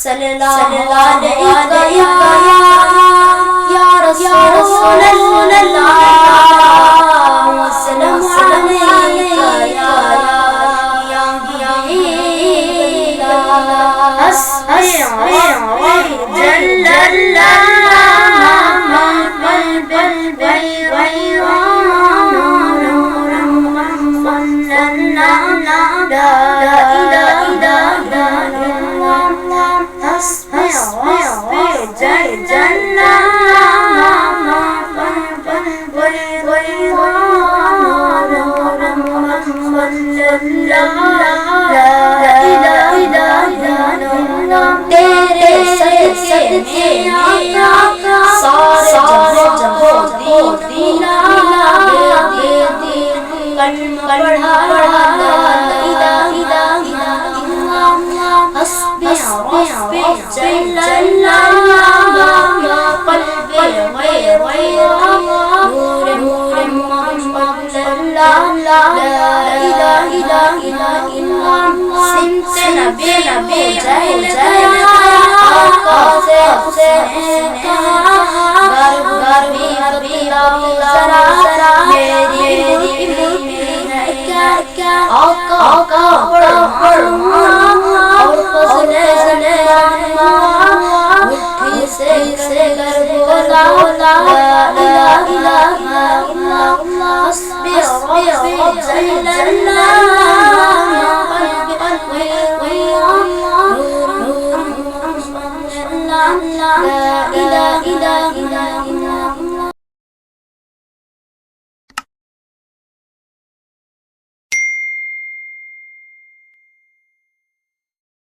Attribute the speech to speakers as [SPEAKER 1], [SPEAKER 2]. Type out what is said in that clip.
[SPEAKER 1] सल्लल्लाहु अलैहि या रसूल अल्लाह सल्लल्लाहु अलैहि या हबीब अल्लाह हस्बी जल्लल्लाह तेरे सदके आका सारे जहां दीना दे कलमा पढ़ा ला इलाहा इल्लल्लाह हस्बी जल्लल्लाह क़ल्बी नूर मोहम्मद ला इलाहा इल्लल्लाह सिमते नबी जय आका से गर्व जरा मेरी क्या आका और फजले मुट्ठी से गर्व ला इलाहा इल्लल्लाह हस्बी जल्लल्लाह